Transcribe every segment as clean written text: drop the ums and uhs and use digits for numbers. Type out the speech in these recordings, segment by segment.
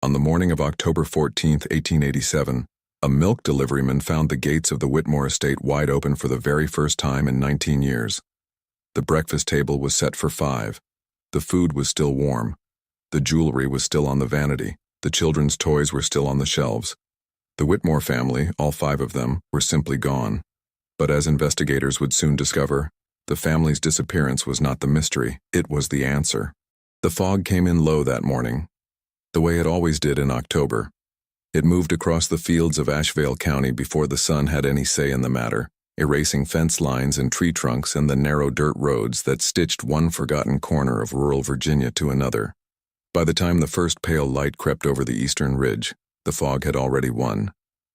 On the morning of October 14, 1887, a milk deliveryman found the gates of the Whitmore Estate wide open for the very first time in 19 years. The breakfast table was set for 5. The food was still warm. The jewelry was still on the vanity. The children's toys were still on the shelves. The Whitmore family, all 5 of them, were simply gone. But as investigators would soon discover, the family's disappearance was not the mystery, it was the answer. The fog came in low that morning, the way it always did in October. It moved across the fields of Asheville County before the sun had any say in the matter, erasing fence lines and tree trunks and the narrow dirt roads that stitched one forgotten corner of rural Virginia to another. By the time the first pale light crept over the eastern ridge, the fog had already won.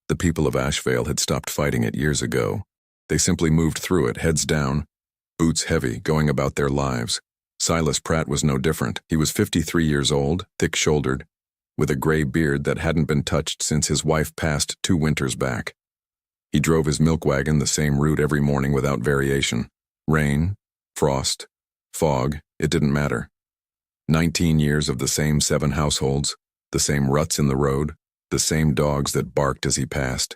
The people of Asheville had stopped fighting it years ago. They simply moved through it, heads down, boots heavy, going about their lives. Silas Pratt was no different. He was 53 years old, thick-shouldered, with a gray beard that hadn't been touched since his wife passed 2 winters back. He drove his milk wagon the same route every morning without variation. Rain, frost, fog, it didn't matter. 19 years of the same 7 households, the same ruts in the road, the same dogs that barked as he passed.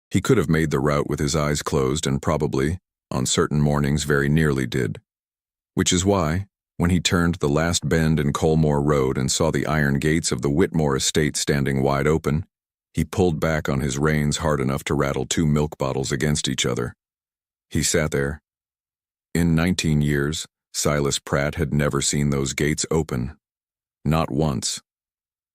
He could have made the route with his eyes closed and probably, on certain mornings, very nearly did. Which is why, when he turned the last bend in Colmore Road and saw the iron gates of the Whitmore Estate standing wide open, he pulled back on his reins hard enough to rattle 2 milk bottles against each other. He sat there. In 19 years, Silas Pratt had never seen those gates open. Not once.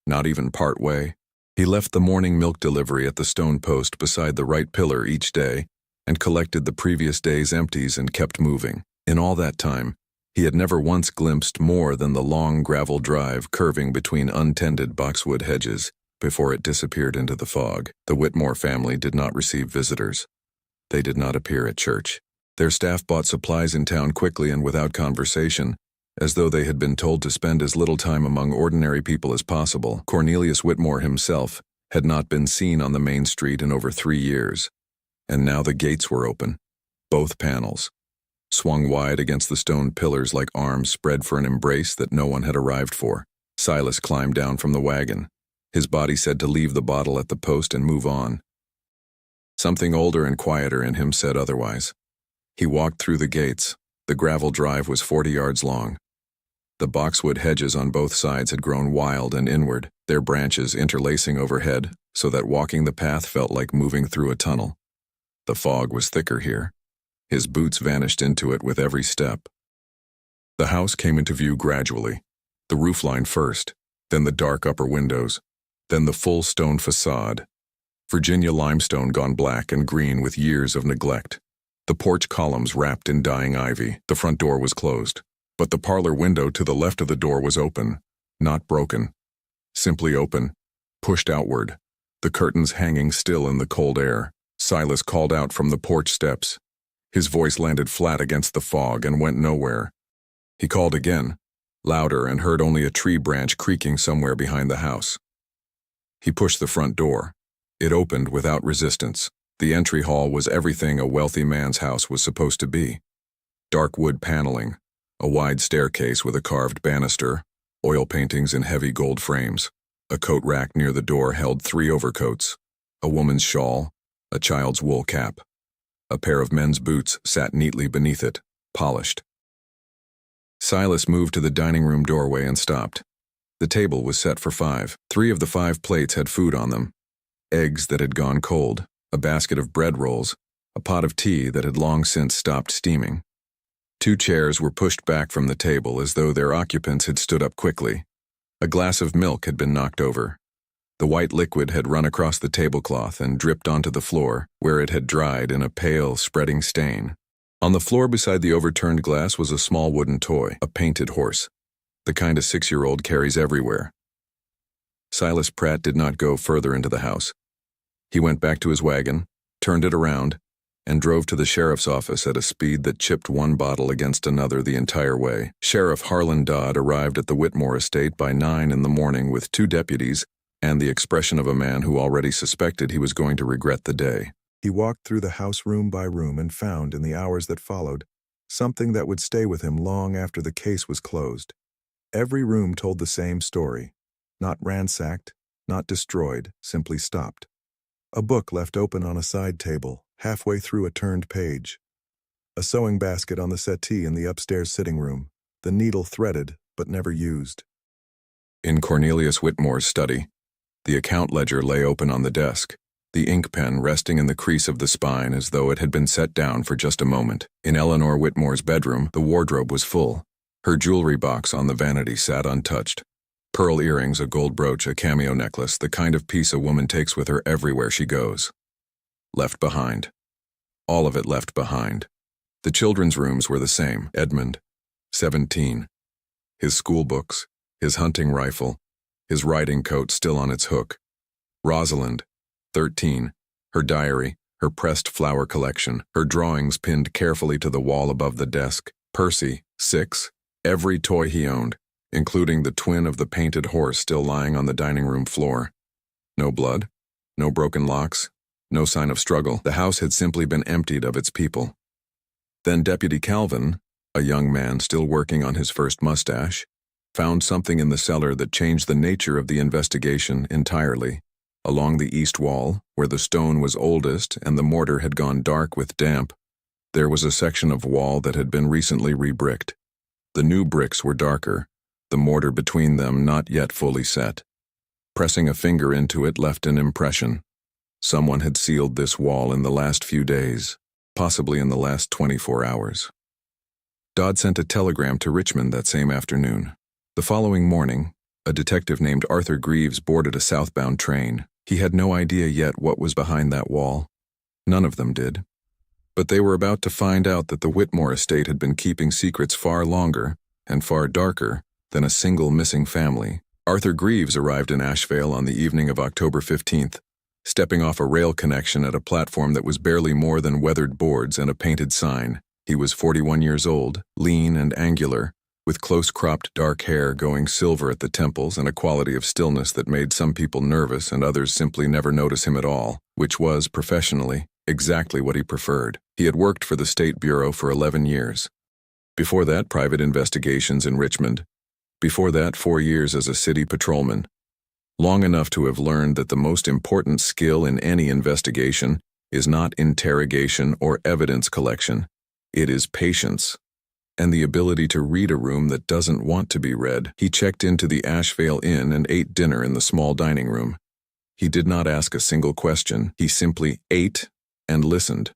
Not even part way. He left the morning milk delivery at the stone post beside the right pillar each day and collected the previous day's empties and kept moving. In all that time, he had never once glimpsed more than the long gravel drive curving between untended boxwood hedges before it disappeared into the fog. The Whitmore family did not receive visitors. They did not appear at church. Their staff bought supplies in town quickly and without conversation, as though they had been told to spend as little time among ordinary people as possible. Cornelius Whitmore himself had not been seen on the main street in over 3 years, and now the gates were open, both panels, swung wide against the stone pillars like arms spread for an embrace that no one had arrived for. Silas climbed down from the wagon. His body said to leave the bottle at the post and move on. Something older and quieter in him said otherwise. He walked through the gates. The gravel drive was 40 yards long. The boxwood hedges on both sides had grown wild and inward, their branches interlacing overhead so that walking the path felt like moving through a tunnel. The fog was thicker here. His boots vanished into it with every step. The house came into view gradually, the roofline first, then the dark upper windows, then the full stone facade, Virginia limestone gone black and green with years of neglect. The porch columns wrapped in dying ivy. The front door was closed, but the parlor window to the left of the door was open, not broken, simply open, pushed outward, the curtains hanging still in the cold air. Silas called out from the porch steps. His voice landed flat against the fog and went nowhere. He called again, louder, and heard only a tree branch creaking somewhere behind the house. He pushed the front door. It opened without resistance. The entry hall was everything a wealthy man's house was supposed to be. Dark wood paneling, a wide staircase with a carved banister, oil paintings in heavy gold frames. A coat rack near the door held 3 overcoats, a woman's shawl, a child's wool cap. A pair of men's boots sat neatly beneath it, polished. Silas moved to the dining room doorway and stopped. The table was set for 5. 3 of the 5 plates had food on them. Eggs that had gone cold, a basket of bread rolls, a pot of tea that had long since stopped steaming. 2 chairs were pushed back from the table as though their occupants had stood up quickly. A glass of milk had been knocked over. The white liquid had run across the tablecloth and dripped onto the floor, where it had dried in a pale, spreading stain. On the floor beside the overturned glass was a small wooden toy, a painted horse, the kind a 6-year-old carries everywhere. Silas Pratt did not go further into the house. He went back to his wagon, turned it around, and drove to the sheriff's office at a speed that chipped one bottle against another the entire way. Sheriff Harlan Dodd arrived at the Whitmore Estate by 9 in the morning with 2 deputies and the expression of a man who already suspected he was going to regret the day. He walked through the house room by room and found, in the hours that followed, something that would stay with him long after the case was closed. Every room told the same story. Not ransacked, not destroyed, simply stopped. A book left open on a side table, halfway through a turned page. A sewing basket on the settee in the upstairs sitting room, the needle threaded but never used. In Cornelius Whitmore's study, the account ledger lay open on the desk, the ink pen resting in the crease of the spine as though it had been set down for just a moment. In Eleanor Whitmore's bedroom, the wardrobe was full. Her jewelry box on the vanity sat untouched. Pearl earrings, a gold brooch, a cameo necklace, the kind of piece a woman takes with her everywhere she goes. Left behind. All of it left behind. The children's rooms were the same. Edmund, 17. His school books, his hunting rifle, his riding coat still on its hook. Rosalind, 13. Her diary, her pressed flower collection, her drawings pinned carefully to the wall above the desk. Percy, 6. Every toy he owned, including the twin of the painted horse still lying on the dining room floor. No blood, no broken locks, no sign of struggle. The house had simply been emptied of its people. Then Deputy Calvin, a young man still working on his first mustache, found something in the cellar that changed the nature of the investigation entirely. Along the east wall, where the stone was oldest and the mortar had gone dark with damp, there was a section of wall that had been recently rebricked. The new bricks were darker, the mortar between them not yet fully set. Pressing a finger into it left an impression. Someone had sealed this wall in the last few days, possibly in the last 24 hours. Dodd sent a telegram to Richmond that same afternoon. The following morning, a detective named Arthur Greaves boarded a southbound train. He had no idea yet what was behind that wall. None of them did. But they were about to find out that the Whitmore Estate had been keeping secrets far longer and far darker than a single missing family. Arthur Greaves arrived in Asheville on the evening of October 15th, stepping off a rail connection at a platform that was barely more than weathered boards and a painted sign. He was 41 years old, lean and angular, with close-cropped dark hair going silver at the temples and a quality of stillness that made some people nervous and others simply never notice him at all, which was, professionally, exactly what he preferred. He had worked for the State Bureau for 11 years. Before that, private investigations in Richmond. Before that, 4 years as a city patrolman. Long enough to have learned that the most important skill in any investigation is not interrogation or evidence collection. It is patience. And the ability to read a room that doesn't want to be read. He checked into the Asheville Inn and ate dinner in the small dining room. He did not ask a single question. He simply ate and listened.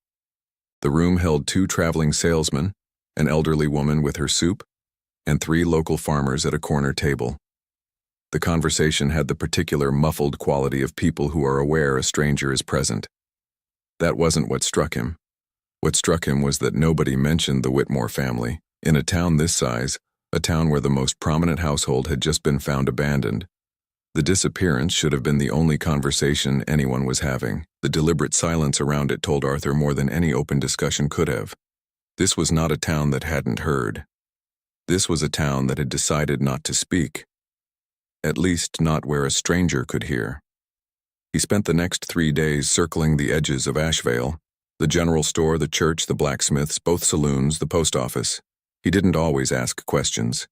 The room held 2 traveling salesmen, an elderly woman with her soup, and 3 local farmers at a corner table. The conversation had the particular muffled quality of people who are aware a stranger is present. That wasn't what struck him. What struck him was that nobody mentioned the Whitmore family. In a town this size, a town where the most prominent household had just been found abandoned, the disappearance should have been the only conversation anyone was having. The deliberate silence around it told Arthur more than any open discussion could have. This was not a town that hadn't heard. This was a town that had decided not to speak. At least not where a stranger could hear. He spent the next 3 days circling the edges of Asheville, the general store, the church, the blacksmiths, both saloons, the post office. He didn't always ask questions.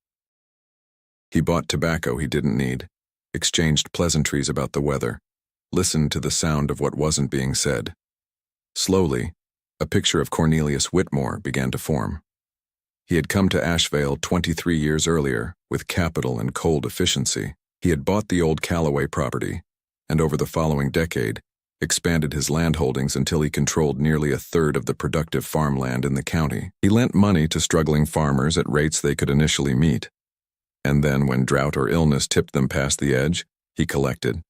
He bought tobacco he didn't need, exchanged pleasantries about the weather, listened to the sound of what wasn't being said. Slowly, a picture of Cornelius Whitmore began to form. He had come to Asheville 23 years earlier with capital and cold efficiency. He had bought the old Callaway property, and over the following decade, expanded his land holdings until he controlled nearly a third of the productive farmland in the county. He lent money to struggling farmers at rates they could initially meet. And then, when drought or illness tipped them past the edge, he collected.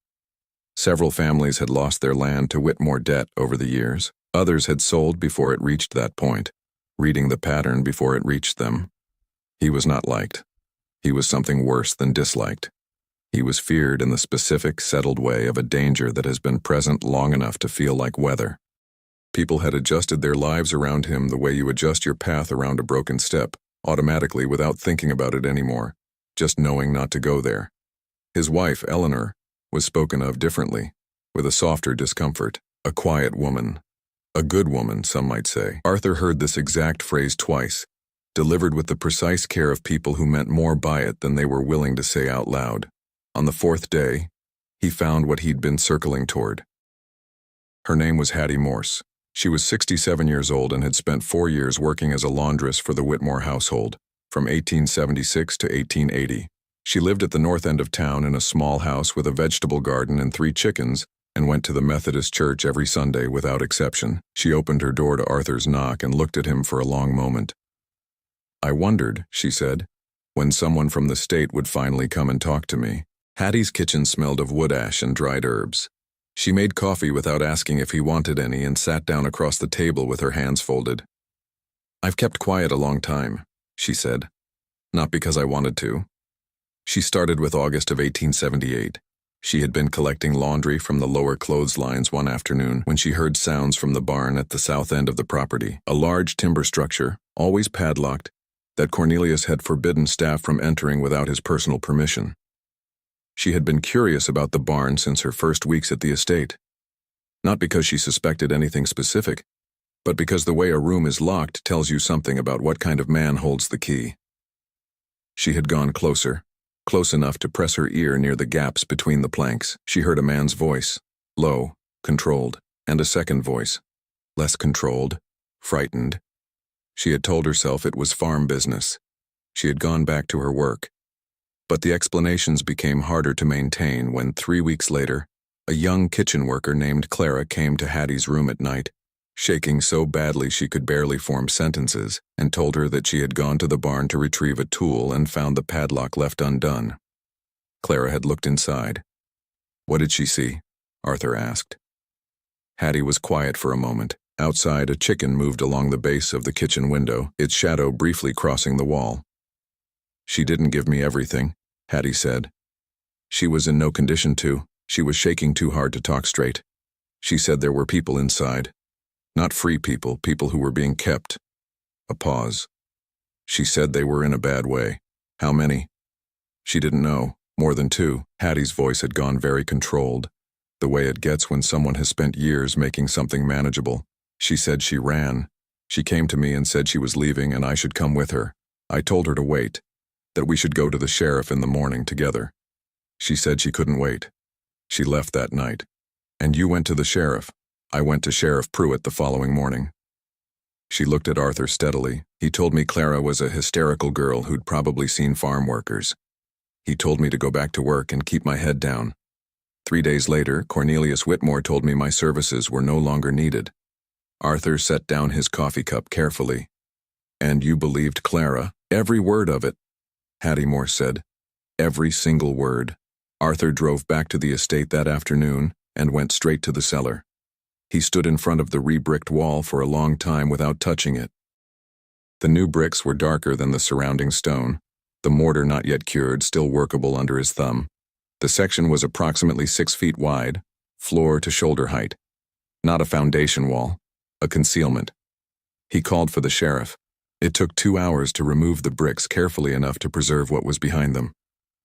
Several families had lost their land to Whitmore debt over the years. Others had sold before it reached that point, reading the pattern before it reached them. He was not liked. He was something worse than disliked. He was feared in the specific, settled way of a danger that has been present long enough to feel like weather. People had adjusted their lives around him the way you adjust your path around a broken step, automatically without thinking about it anymore, just knowing not to go there. His wife, Eleanor, was spoken of differently, with a softer discomfort, a quiet woman. A good woman, some might say. Arthur heard this exact phrase twice, delivered with the precise care of people who meant more by it than they were willing to say out loud. On the fourth day, he found what he'd been circling toward. Her name was Hattie Morse. She was 67 years old and had spent 4 years working as a laundress for the Whitmore household, from 1876 to 1880. She lived at the north end of town in a small house with a vegetable garden and 3 chickens, and went to the Methodist church every Sunday without exception. She opened her door to Arthur's knock and looked at him for a long moment. "I wondered," she said, "when someone from the state would finally come and talk to me." Hattie's kitchen smelled of wood ash and dried herbs. She made coffee without asking if he wanted any and sat down across the table with her hands folded. "I've kept quiet a long time," she said. "Not because I wanted to." She started with August of 1878. She had been collecting laundry from the lower clotheslines one afternoon when she heard sounds from the barn at the south end of the property, a large timber structure, always padlocked, that Cornelius had forbidden staff from entering without his personal permission. She had been curious about the barn since her first weeks at the estate. Not because she suspected anything specific, but because the way a room is locked tells you something about what kind of man holds the key. She had gone closer, close enough to press her ear near the gaps between the planks. She heard a man's voice, low, controlled, and a second voice, less controlled, frightened. She had told herself it was farm business. She had gone back to her work. But the explanations became harder to maintain when 3 weeks later, a young kitchen worker named Clara came to Hattie's room at night, shaking so badly she could barely form sentences, and told her that she had gone to the barn to retrieve a tool and found the padlock left undone. Clara had looked inside. "What did she see?" Arthur asked. Hattie was quiet for a moment. Outside, a chicken moved along the base of the kitchen window, its shadow briefly crossing the wall. "She didn't give me everything," Hattie said. "She was in no condition to. She was shaking too hard to talk straight. She said there were people inside. Not free people, people who were being kept." A pause. "She said they were in a bad way. How many?" She didn't know. More than 2. Hattie's voice had gone very controlled, the way it gets when someone has spent years making something manageable. "She said she ran. She came to me and said she was leaving and I should come with her. I told her to wait, that we should go to the sheriff in the morning together. She said she couldn't wait. She left that night. And you went to the sheriff." "I went to Sheriff Pruitt the following morning." She looked at Arthur steadily. "He told me Clara was a hysterical girl who'd probably seen farm workers. He told me to go back to work and keep my head down. 3 days later, Cornelius Whitmore told me my services were no longer needed." Arthur set down his coffee cup carefully. "And you believed Clara?" "Every word of it," Hattie Morse said. "Every single word." Arthur drove back to the estate that afternoon and went straight to the cellar. He stood in front of the re-bricked wall for a long time without touching it. The new bricks were darker than the surrounding stone, the mortar not yet cured, still workable under his thumb. The section was approximately 6 feet wide, floor to shoulder height. Not a foundation wall, a concealment. He called for the sheriff. It took 2 hours to remove the bricks carefully enough to preserve what was behind them.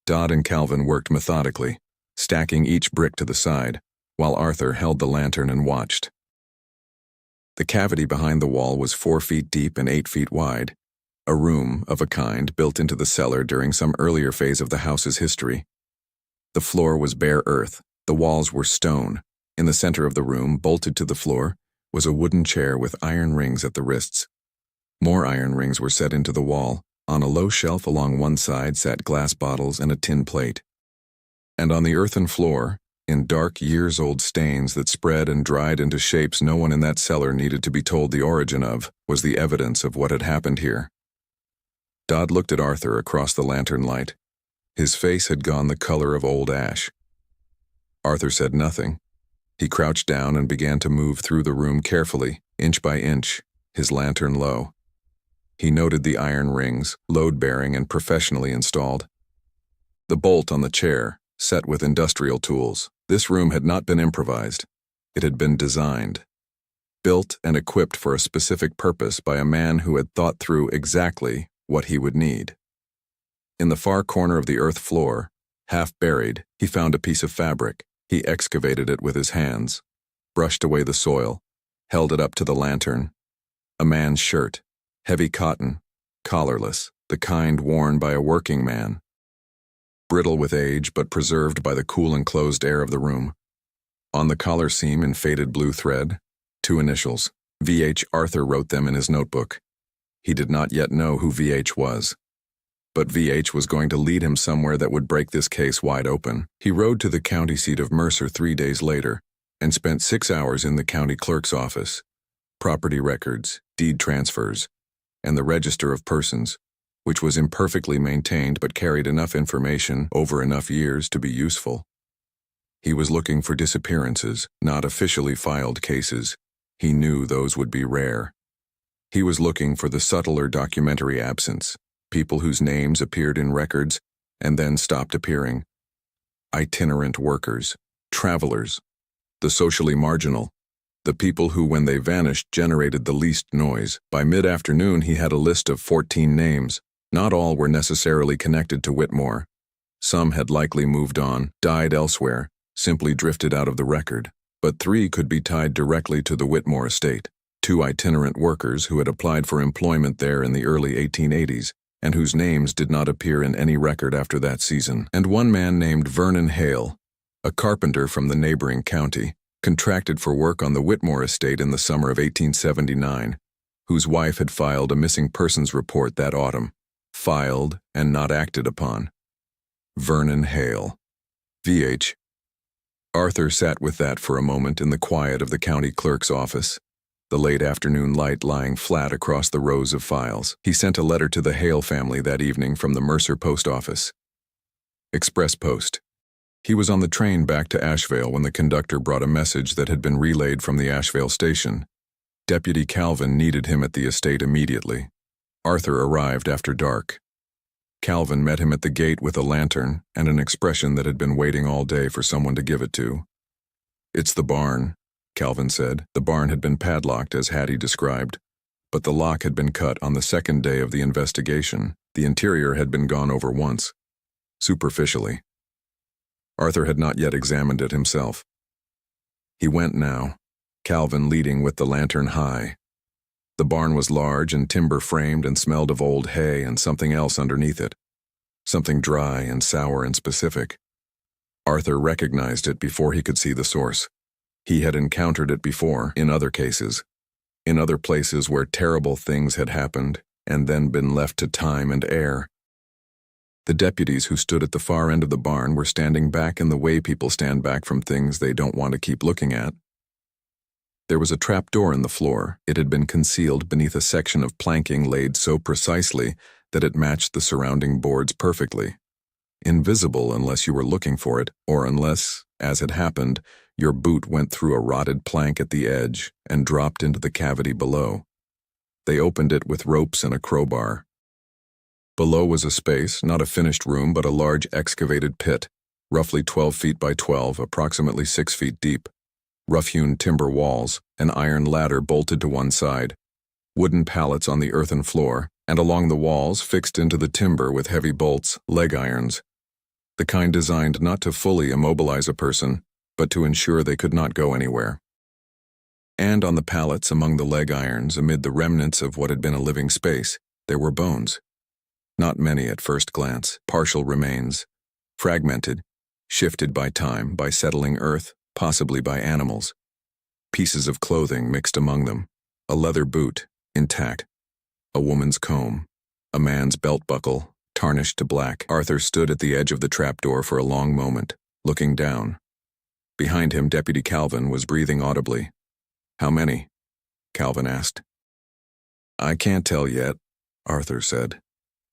Dodd and Calvin worked methodically, stacking each brick to the side, while Arthur held the lantern and watched. The cavity behind the wall was 4 feet deep and 8 feet wide, a room of a kind built into the cellar during some earlier phase of the house's history. The floor was bare earth, the walls were stone. In the center of the room, bolted to the floor, was a wooden chair with iron rings at the wrists. More iron rings were set into the wall. On a low shelf along one side sat glass bottles and a tin plate. And on the earthen floor, in dark years-old stains that spread and dried into shapes no one in that cellar needed to be told the origin of, was the evidence of what had happened here. Dodd looked at Arthur across the lantern light. His face had gone the color of old ash. Arthur said nothing. He crouched down and began to move through the room carefully, inch by inch, his lantern low. He noted the iron rings, load-bearing and professionally installed. The bolt on the chair, set with industrial tools. This room had not been improvised. It had been designed, built and equipped for a specific purpose by a man who had thought through exactly what he would need. In the far corner of the earth floor, half buried, he found a piece of fabric. He excavated it with his hands, brushed away the soil, held it up to the lantern. A man's shirt, heavy cotton, collarless, the kind worn by a working man. brittle with age but preserved by the cool enclosed air of the room. On the collar seam in faded blue thread, 2 initials. VH. Arthur wrote them in his notebook. He did not yet know who VH was. But VH was going to lead him somewhere that would break this case wide open. He rode to the county seat of Mercer 3 days later and spent 6 hours in the county clerk's office. Property records, deed transfers, and the register of persons, which was imperfectly maintained but carried enough information over enough years to be useful. He was looking for disappearances, not officially filed cases. He knew those would be rare. He was looking for the subtler documentary absence, people whose names appeared in records and then stopped appearing. Itinerant workers, travelers, the socially marginal, the people who, when they vanished, generated the least noise. By mid-afternoon, he had a list of 14 names. Not all were necessarily connected to Whitmore. Some had likely moved on, died elsewhere, simply drifted out of the record. But 3 could be tied directly to the Whitmore Estate. 2 itinerant workers who had applied for employment there in the early 1880s and whose names did not appear in any record after that season. And 1 man named Vernon Hale, a carpenter from the neighboring county, contracted for work on the Whitmore Estate in the summer of 1879, whose wife had filed a missing persons report that autumn. Filed and not acted upon. Vernon Hale. VH. Arthur sat with that for a moment in the quiet of the county clerk's office, the late afternoon light lying flat across the rows of files. He sent a letter to the Hale family that evening from the Mercer post office. Express post. He was on the train back to Asheville when the conductor brought a message that had been relayed from the Asheville station. Deputy Calvin needed him at the estate immediately. Arthur arrived after dark. Calvin met him at the gate with a lantern and an expression that had been waiting all day for someone to give it to. "It's the barn," Calvin said. The barn had been padlocked as Hattie described, but the lock had been cut on the second day of the investigation. The interior had been gone over once, superficially. Arthur had not yet examined it himself. He went now, Calvin leading with the lantern high. The barn was large and timber-framed and smelled of old hay and something else underneath it, something dry and sour and specific. Arthur recognized it before he could see the source. He had encountered it before, in other cases, in other places where terrible things had happened and then been left to time and air. The deputies who stood at the far end of the barn were standing back in the way people stand back from things they don't want to keep looking at. There was a trap door in the floor. It had been concealed beneath a section of planking laid so precisely that it matched the surrounding boards perfectly. Invisible unless you were looking for it, or unless, as had happened, your boot went through a rotted plank at the edge and dropped into the cavity below. They opened it with ropes and a crowbar. Below was a space, not a finished room, but a large excavated pit, roughly 12 feet by 12, approximately 6 feet deep. Rough-hewn timber walls, an iron ladder bolted to one side, wooden pallets on the earthen floor, and along the walls, fixed into the timber with heavy bolts, leg irons, the kind designed not to fully immobilize a person, but to ensure they could not go anywhere. And on the pallets among the leg irons, amid the remnants of what had been a living space, there were bones. Not many at first glance, partial remains, fragmented, shifted by time, by settling earth, possibly by animals. Pieces of clothing mixed among them, a leather boot, intact, a woman's comb, a man's belt buckle, tarnished to black. Arthur stood at the edge of the trapdoor for a long moment, looking down. Behind him, Deputy Calvin was breathing audibly. "How many?" Calvin asked. "I can't tell yet," Arthur said.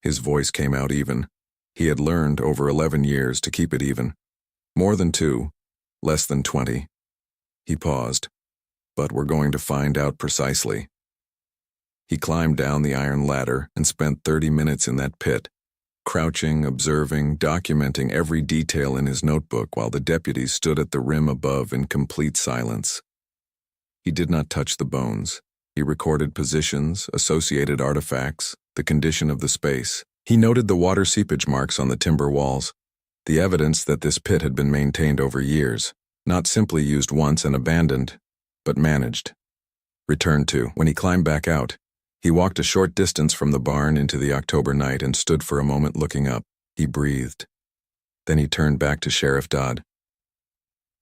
His voice came out even. He had learned over 11 years to keep it even. "More than 2, less than 20. He paused. "But we're going to find out precisely." He climbed down the iron ladder and spent 30 minutes in that pit, crouching, observing, documenting every detail in his notebook while the deputies stood at the rim above in complete silence. He did not touch the bones. He recorded positions, associated artifacts, the condition of the space. He noted the water seepage marks on the timber walls, the evidence that this pit had been maintained over years, not simply used once and abandoned, but managed, returned to. When he climbed back out, he walked a short distance from the barn into the October night and stood for a moment looking up. He breathed. Then he turned back to Sheriff Dodd.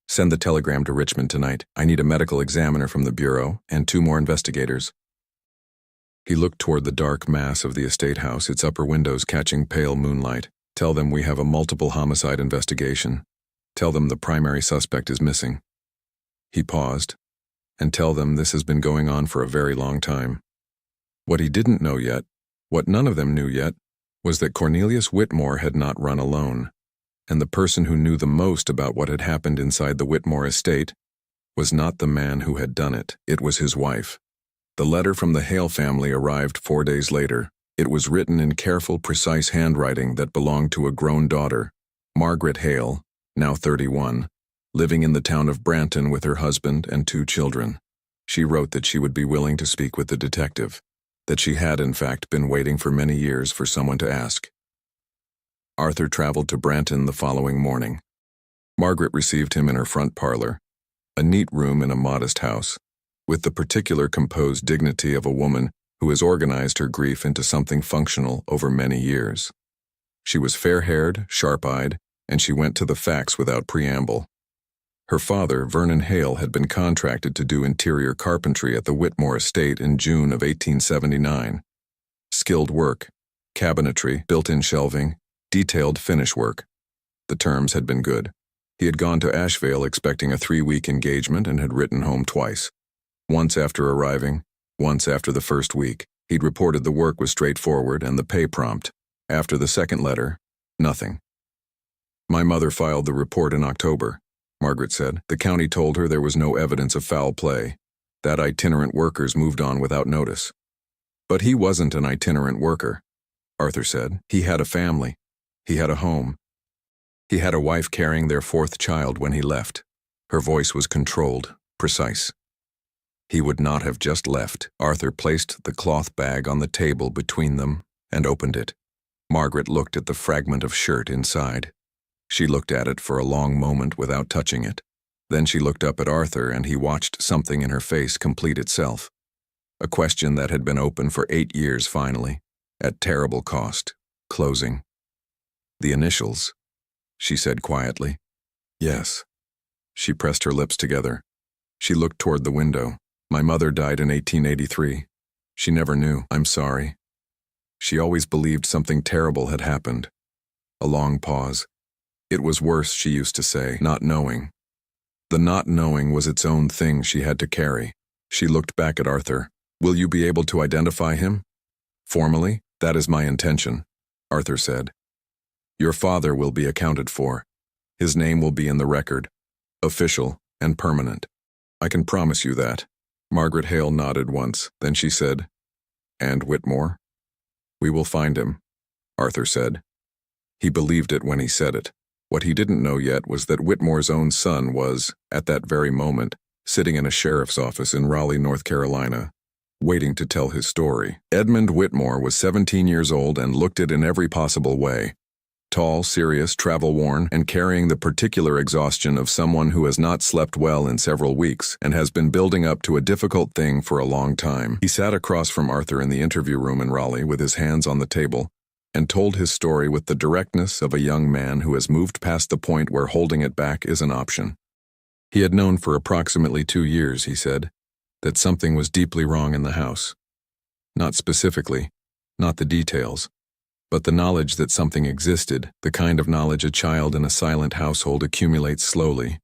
"Send the telegram to Richmond tonight. I need a medical examiner from the Bureau and 2 more investigators." He looked toward the dark mass of the estate house, its upper windows catching pale moonlight. "Tell them we have a multiple homicide investigation. Tell them the primary suspect is missing." He paused. "And tell them this has been going on for a very long time." What he didn't know yet, what none of them knew yet, was that Cornelius Whitmore had not run alone, and the person who knew the most about what had happened inside the Whitmore estate was not the man who had done it. It was his wife. The letter from the Hale family arrived 4 days later. It was written in careful, precise handwriting that belonged to a grown daughter, Margaret Hale, now 31, living in the town of Branton with her husband and 2 children. She wrote that she would be willing to speak with the detective, that she had, in fact, been waiting for many years for someone to ask. Arthur traveled to Branton the following morning. Margaret received him in her front parlor, a neat room in a modest house, with the particular composed dignity of a woman who has organized her grief into something functional over many years. She was fair-haired, sharp-eyed, and she went to the facts without preamble. Her father, Vernon Hale, had been contracted to do interior carpentry at the Whitmore Estate in June of 1879. Skilled work, cabinetry, built-in shelving, detailed finish work. The terms had been good. He had gone to Asheville expecting a 3-week engagement and had written home twice. Once after arriving, once after the first week. He'd reported the work was straightforward and the pay prompt. After the second letter, nothing. "My mother filed the report in October," Margaret said. "The county told her there was no evidence of foul play, that itinerant workers moved on without notice." "But he wasn't an itinerant worker," Arthur said. "He had a family. He had a home. He had a wife carrying their 4th child when he left." Her voice was controlled, precise. "He would not have just left." Arthur placed the cloth bag on the table between them and opened it. Margaret looked at the fragment of shirt inside. She looked at it for a long moment without touching it. Then she looked up at Arthur and he watched something in her face complete itself. A question that had been open for 8 years finally, at terrible cost, closing. "The initials," she said quietly. "Yes." She pressed her lips together. She looked toward the window. "My mother died in 1883. She never knew. I'm sorry. She always believed something terrible had happened." A long pause. "It was worse," she used to say, "not knowing." The not knowing was its own thing she had to carry. She looked back at Arthur. "Will you be able to identify him?" "Formally, that is my intention," Arthur said. "Your father will be accounted for. His name will be in the record, official and permanent. I can promise you that." Margaret Hale nodded once, then she said, "And Whitmore?" "We will find him," Arthur said. He believed it when he said it. What he didn't know yet was that Whitmore's own son was, at that very moment, sitting in a sheriff's office in Raleigh, North Carolina, waiting to tell his story. Edmund Whitmore was 17 years old and looked it in every possible way. Tall, serious, travel-worn, and carrying the particular exhaustion of someone who has not slept well in several weeks and has been building up to a difficult thing for a long time. He sat across from Arthur in the interview room in Raleigh with his hands on the table and told his story with the directness of a young man who has moved past the point where holding it back is an option. He had known for approximately 2 years, he said, that something was deeply wrong in the house. Not specifically, not the details, but the knowledge that something existed, the kind of knowledge a child in a silent household accumulates slowly,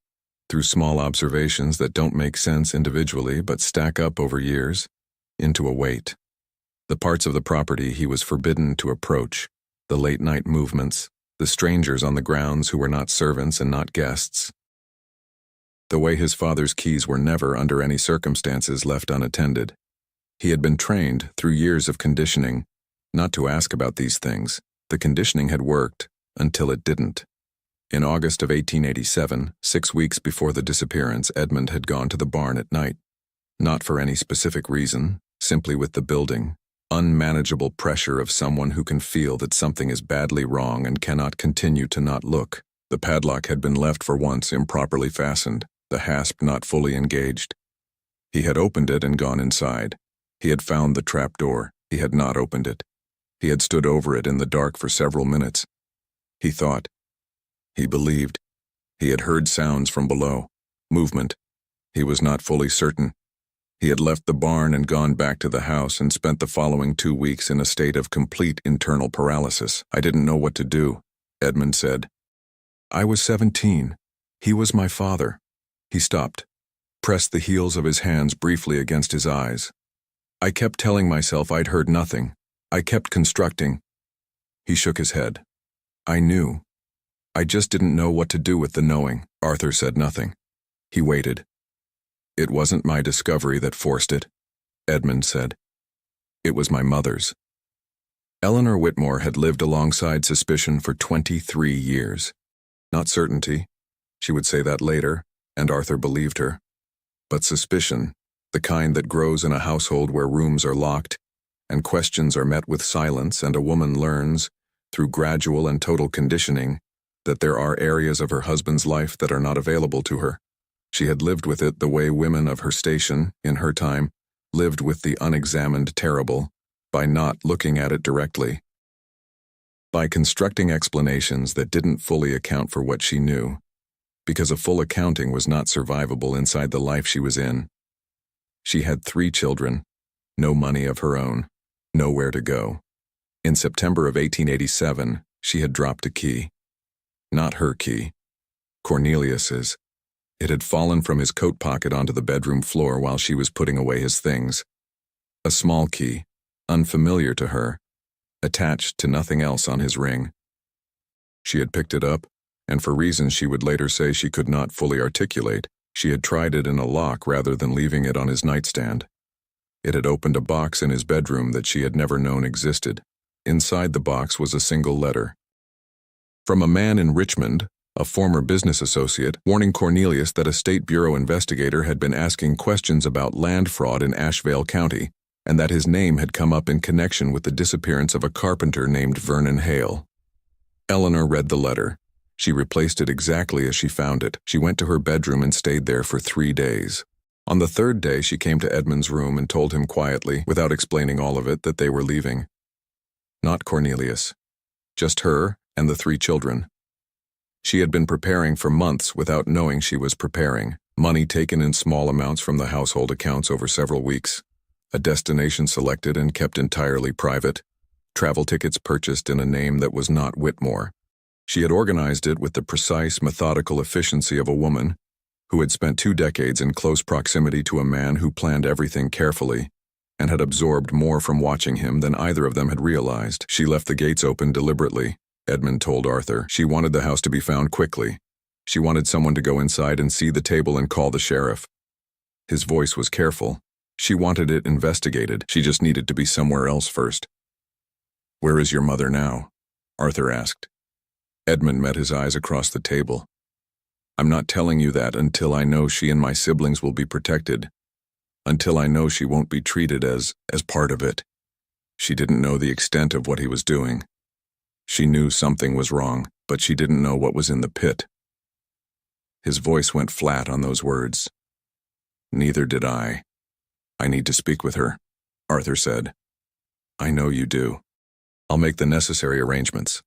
through small observations that don't make sense individually but stack up over years, into a weight. The parts of the property he was forbidden to approach, the late-night movements, the strangers on the grounds who were not servants and not guests. The way his father's keys were never, under any circumstances, left unattended. He had been trained, through years of conditioning, not to ask about these things. The conditioning had worked, until it didn't. In August of 1887, 6 weeks before the disappearance, Edmund had gone to the barn at night. Not for any specific reason, simply with the building. Unmanageable pressure of someone who can feel that something is badly wrong and cannot continue to not look. The padlock had been left for once improperly fastened, the hasp not fully engaged. He had opened it and gone inside. He had found the trap door. He had not opened it. He had stood over it in the dark for several minutes. He thought, He believed. He had heard sounds from below. Movement. He was not fully certain. He had left the barn and gone back to the house and spent the following 2 weeks in a state of complete internal paralysis. I didn't know what to do, Edmund said. I was 17. He was my father. He stopped, pressed the heels of his hands briefly against his eyes. I kept telling myself I'd heard nothing. I kept constructing. He shook his head. I knew. I just didn't know what to do with the knowing. Arthur said nothing. He waited. It wasn't my discovery that forced it, Edmund said. It was my mother's. Eleanor Whitmore had lived alongside suspicion for 23 years. Not certainty. She would say that later, and Arthur believed her. But suspicion, the kind that grows in a household where rooms are locked, and questions are met with silence, and a woman learns, through gradual and total conditioning, that there are areas of her husband's life that are not available to her. She had lived with it the way women of her station, in her time, lived with the unexamined terrible, by not looking at it directly. By constructing explanations that didn't fully account for what she knew, because a full accounting was not survivable inside the life she was in. She had 3 children, no money of her own, nowhere to go. In September of 1887, she had dropped a key. Not her key. Cornelius's. It had fallen from his coat pocket onto the bedroom floor while she was putting away his things. A small key, unfamiliar to her, attached to nothing else on his ring. She had picked it up, and for reasons she would later say she could not fully articulate, she had tried it in a lock rather than leaving it on his nightstand. It had opened a box in his bedroom that she had never known existed. Inside the box was a single letter. From a man in Richmond, a former business associate, warning Cornelius that a State Bureau investigator had been asking questions about land fraud in Asheville County, and that his name had come up in connection with the disappearance of a carpenter named Vernon Hale. Eleanor read the letter. She replaced it exactly as she found it. She went to her bedroom and stayed there for 3 days. On the 3rd day, she came to Edmund's room and told him quietly, without explaining all of it, that they were leaving. Not Cornelius. Just her and the 3 children. She had been preparing for months without knowing she was preparing. Money taken in small amounts from the household accounts over several weeks. A destination selected and kept entirely private. Travel tickets purchased in a name that was not Whitmore. She had organized it with the precise, methodical efficiency of a woman who had spent 2 decades in close proximity to a man who planned everything carefully and had absorbed more from watching him than either of them had realized. She left the gates open deliberately, Edmund told Arthur. She wanted the house to be found quickly. She wanted someone to go inside and see the table and call the sheriff. His voice was careful. She wanted it investigated. She just needed to be somewhere else first. Where is your mother now? Arthur asked. Edmund met his eyes across the table. I'm not telling you that until I know she and my siblings will be protected. Until I know she won't be treated as part of it. She didn't know the extent of what he was doing. She knew something was wrong, but she didn't know what was in the pit. His voice went flat on those words. Neither did I. I need to speak with her, Arthur said. I know you do. I'll make the necessary arrangements.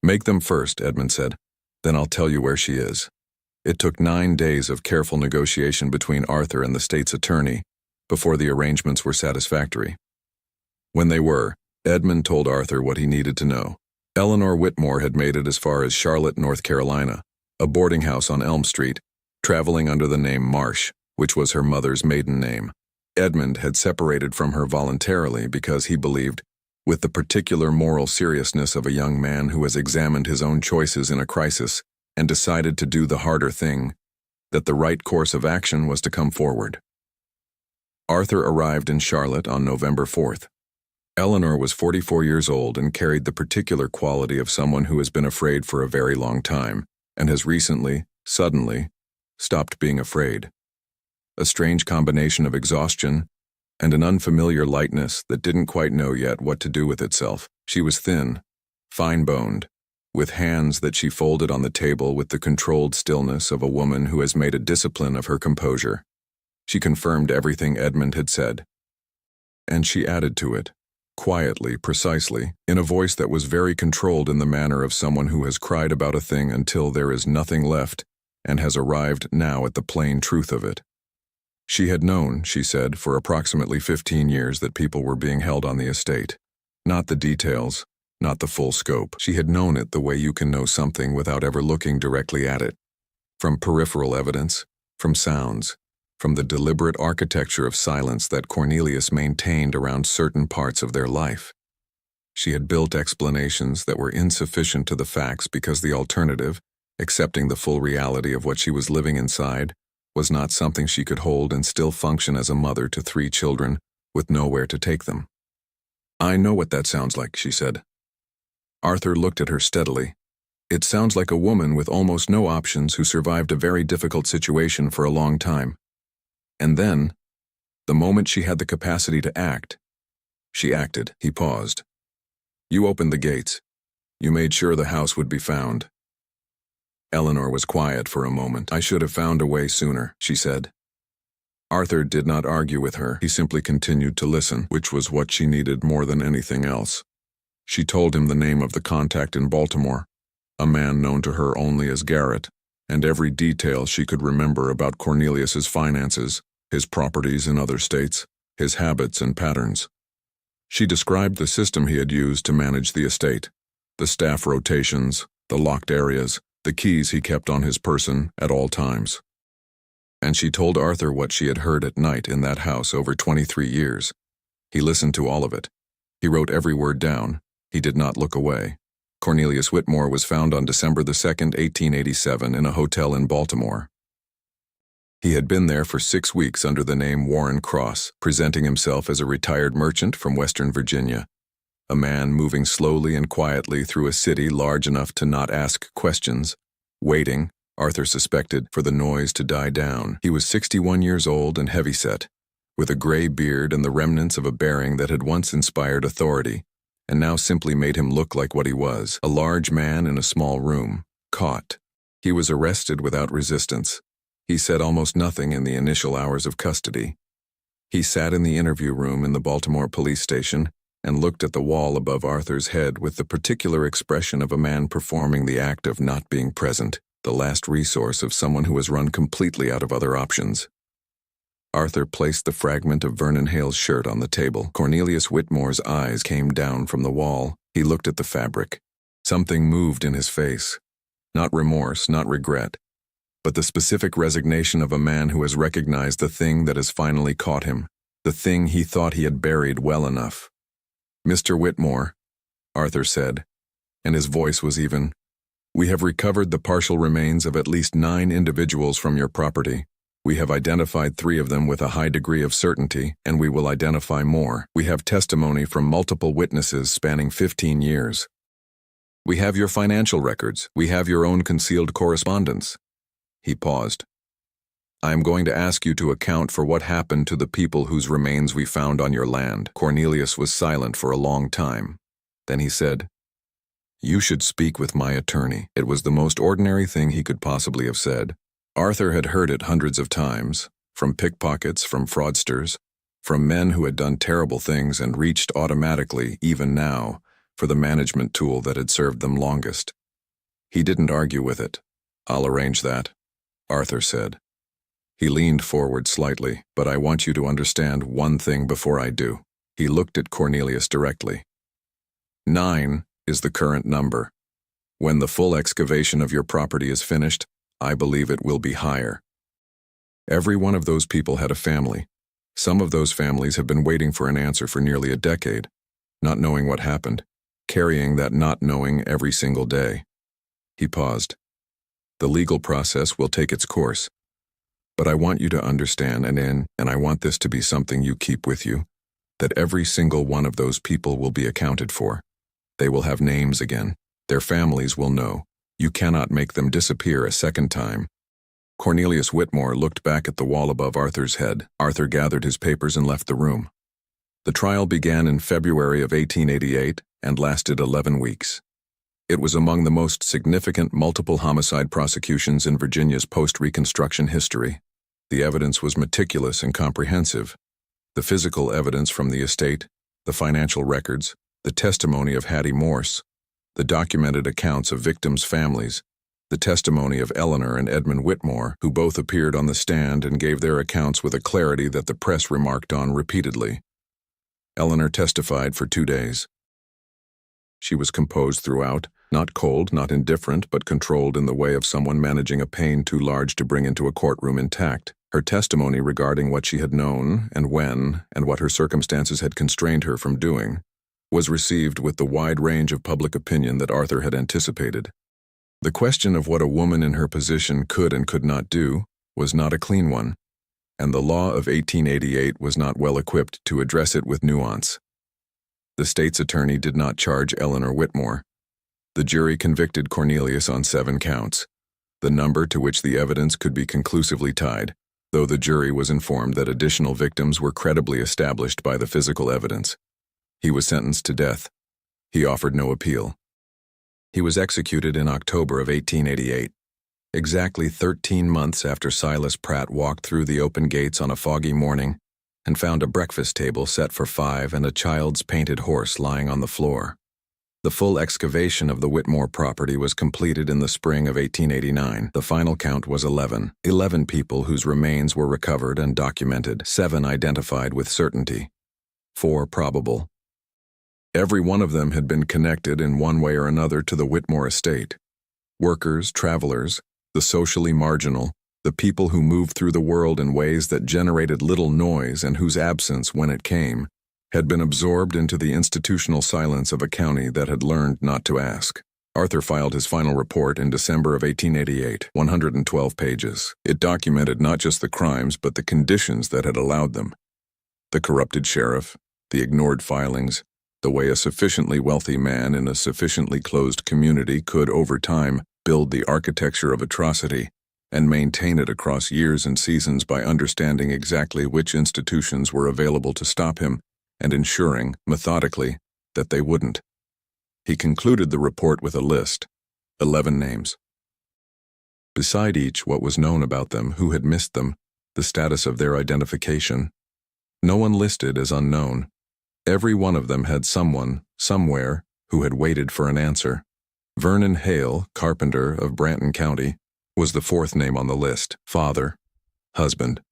Make them first, Edmund said. Then I'll tell you where she is. It took 9 days of careful negotiation between Arthur and the state's attorney before the arrangements were satisfactory. When they were, Edmund told Arthur what he needed to know. Eleanor Whitmore had made it as far as Charlotte, North Carolina, a boarding house on Elm Street, traveling under the name Marsh, which was her mother's maiden name. Edmund had separated from her voluntarily because he believed, with the particular moral seriousness of a young man who has examined his own choices in a crisis and decided to do the harder thing, that the right course of action was to come forward. Arthur arrived in Charlotte on November 4th. Eleanor was 44 years old and carried the particular quality of someone who has been afraid for a very long time and has recently, suddenly, stopped being afraid. A strange combination of exhaustion and an unfamiliar lightness that didn't quite know yet what to do with itself. She was thin, fine-boned, with hands that she folded on the table with the controlled stillness of a woman who has made a discipline of her composure. She confirmed everything Edmund had said. And she added to it. quietly, precisely, in a voice that was very controlled in the manner of someone who has cried about a thing until there is nothing left and has arrived now at the plain truth of it. She had known, she said, for approximately 15 years that people were being held on the estate. Not the details, not the full scope. She had known it the way you can know something without ever looking directly at it. From peripheral evidence, from sounds, from the deliberate architecture of silence that Cornelius maintained around certain parts of their life. She had built explanations that were insufficient to the facts because the alternative, accepting the full reality of what she was living inside, was not something she could hold and still function as a mother to 3 children with nowhere to take them. "I know what that sounds like," she said. Arthur looked at her steadily. "It sounds like a woman with almost no options who survived a very difficult situation for a long time. And then, the moment she had the capacity to act, she acted." He paused. "You opened the gates. You made sure the house would be found." Eleanor was quiet for a moment. "I should have found a way sooner," she said. Arthur did not argue with her. He simply continued to listen, which was what she needed more than anything else. She told him the name of the contact in Baltimore, a man known to her only as Garrett, and every detail she could remember about Cornelius's finances, his properties in other states, his habits and patterns. She described the system he had used to manage the estate, the staff rotations, the locked areas, the keys he kept on his person at all times. And she told Arthur what she had heard at night in that house over 23 years. He listened to all of it. He wrote every word down. He did not look away. Cornelius Whitmore was found on December 2, 1887, in a hotel in Baltimore. He had been there for 6 weeks under the name Warren Cross, presenting himself as a retired merchant from Western Virginia, a man moving slowly and quietly through a city large enough to not ask questions, waiting, Arthur suspected, for the noise to die down. He was 61 years old and heavyset, with a gray beard and the remnants of a bearing that had once inspired authority, and now simply made him look like what he was, a large man in a small room, caught. He was arrested without resistance. He said almost nothing in the initial hours of custody. He sat in the interview room in the Baltimore police station and looked at the wall above Arthur's head with the particular expression of a man performing the act of not being present, the last resource of someone who has run completely out of other options. Arthur placed the fragment of Vernon Hale's shirt on the table. Cornelius Whitmore's eyes came down from the wall. He looked at the fabric. Something moved in his face. Not remorse, not regret, but the specific resignation of a man who has recognized the thing that has finally caught him, the thing he thought he had buried well enough. "Mr. Whitmore," Arthur said, and his voice was even, "we have recovered the partial remains of at least 9 individuals from your property. We have identified 3 of them with a high degree of certainty, and we will identify more. We have testimony from multiple witnesses spanning 15 years. We have your financial records. We have your own concealed correspondence." He paused. "I am going to ask you to account for what happened to the people whose remains we found on your land." Cornelius was silent for a long time. Then he said, "You should speak with my attorney." It was the most ordinary thing he could possibly have said. Arthur had heard it hundreds of times, from pickpockets, from fraudsters, from men who had done terrible things and reached automatically, even now, for the management tool that had served them longest. He didn't argue with it. "I'll arrange that," Arthur said. He leaned forward slightly. "But I want you to understand one thing before I do." He looked at Cornelius directly. 9 is the current number. When the full excavation of your property is finished, I believe it will be higher. Every one of those people had a family. Some of those families have been waiting for an answer for nearly a decade, not knowing what happened, carrying that not knowing every single day. He paused. "The legal process will take its course. But I want you to understand, and I want this to be something you keep with you, that every single one of those people will be accounted for. They will have names again. Their families will know. You cannot make them disappear a second time." Cornelius Whitmore looked back at the wall above Arthur's head. Arthur gathered his papers and left the room. The trial began in February of 1888 and lasted 11 weeks. It was among the most significant multiple homicide prosecutions in Virginia's post-Reconstruction history. The evidence was meticulous and comprehensive. The physical evidence from the estate, The financial records, the testimony of Hattie Morse, the documented accounts of victims' families, the testimony of Eleanor and Edmund Whitmore, who both appeared on the stand and gave their accounts with a clarity that the press remarked on repeatedly. Eleanor testified for 2 days. She was composed throughout, not cold, not indifferent, but controlled in the way of someone managing a pain too large to bring into a courtroom intact. Her testimony regarding what she had known and when and what her circumstances had constrained her from doing was received with the wide range of public opinion that Arthur had anticipated. The question of what a woman in her position could and could not do was not a clean one, and the law of 1888 was not well equipped to address it with nuance. The state's attorney did not charge Eleanor Whitmore. The jury convicted Cornelius on 7 counts, the number to which the evidence could be conclusively tied, though the jury was informed that additional victims were credibly established by the physical evidence. He was sentenced to death. He offered no appeal. He was executed in October of 1888, exactly 13 months after Silas Pratt walked through the open gates on a foggy morning and found a breakfast table set for 5 and a child's painted horse lying on the floor. The full excavation of the Whitmore property was completed in the spring of 1889. The final count was 11. 11 people whose remains were recovered and documented, 7 identified with certainty, 4 probable. Every one of them had been connected in one way or another to the Whitmore estate. Workers, travelers, the socially marginal, the people who moved through the world in ways that generated little noise and whose absence, when it came, had been absorbed into the institutional silence of a county that had learned not to ask. Arthur filed his final report in December of 1888, 112 pages. It documented not just the crimes but the conditions that had allowed them. The corrupted sheriff, the ignored filings, the way a sufficiently wealthy man in a sufficiently closed community could, over time, build the architecture of atrocity and maintain it across years and seasons by understanding exactly which institutions were available to stop him and ensuring, methodically, that they wouldn't. He concluded the report with a list, 11 names. Beside each, what was known about them, who had missed them, the status of their identification. No one listed as unknown. Every one of them had someone, somewhere, who had waited for an answer. Vernon Hale, carpenter of Branton County, was the 4th name on the list. Father, husband.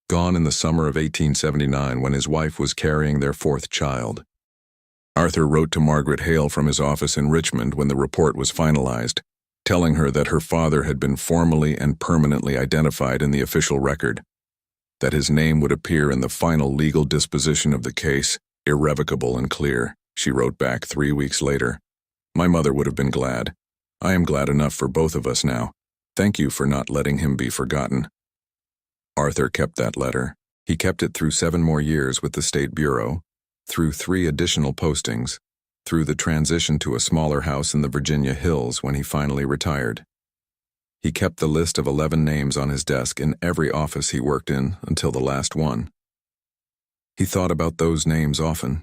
Gone in the summer of 1879 when his wife was carrying their 4th child. Arthur wrote to Margaret Hale from his office in Richmond when the report was finalized, telling her that her father had been formally and permanently identified in the official record, that his name would appear in the final legal disposition of the case, irrevocable and clear. She wrote back 3 weeks later, "My mother would have been glad. I am glad enough for both of us now. Thank you for not letting him be forgotten." Arthur kept that letter. He kept it through 7 more years with the State Bureau, through 3 additional postings, through the transition to a smaller house in the Virginia hills when he finally retired. He kept the list of 11 names on his desk in every office he worked in until the last one. He thought about those names often.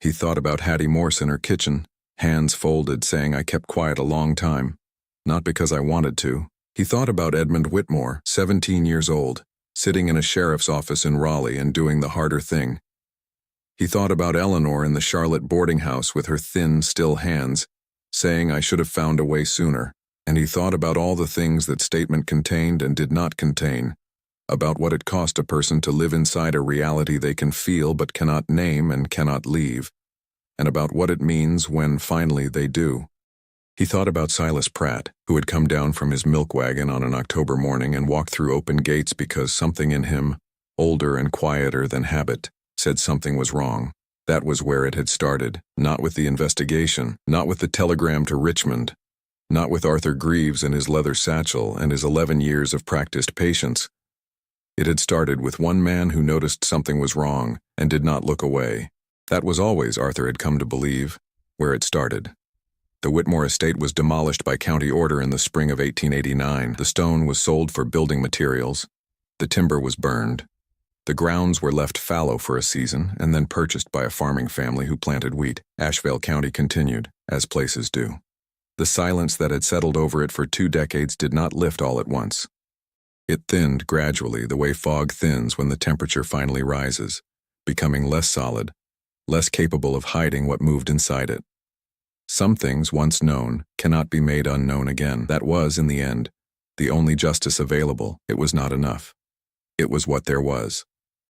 He thought about Hattie Morse in her kitchen, hands folded, saying, "I kept quiet a long time, not because I wanted to." He thought about Edmund Whitmore, 17 years old, sitting in a sheriff's office in Raleigh and doing the harder thing. He thought about Eleanor in the Charlotte boarding house with her thin, still hands, saying, "I should have found a way sooner." And he thought about all the things that statement contained and did not contain, about what it cost a person to live inside a reality they can feel but cannot name and cannot leave, and about what it means when finally they do. He thought about Silas Pratt, who had come down from his milk wagon on an October morning and walked through open gates because something in him, older and quieter than habit, said something was wrong. That was where it had started, not with the investigation, not with the telegram to Richmond, not with Arthur Greaves and his leather satchel and his 11 years of practiced patience. It had started with one man who noticed something was wrong and did not look away. That was always, Arthur had come to believe, where it started. The Whitmore estate was demolished by county order in the spring of 1889. The stone was sold for building materials. The timber was burned. The grounds were left fallow for a season and then purchased by a farming family who planted wheat. Asheville County continued, as places do. The silence that had settled over it for 2 decades did not lift all at once. It thinned gradually, the way fog thins when the temperature finally rises, becoming less solid, less capable of hiding what moved inside it. Some things, once known, cannot be made unknown again. That was, in the end, the only justice available. It was not enough. It was what there was.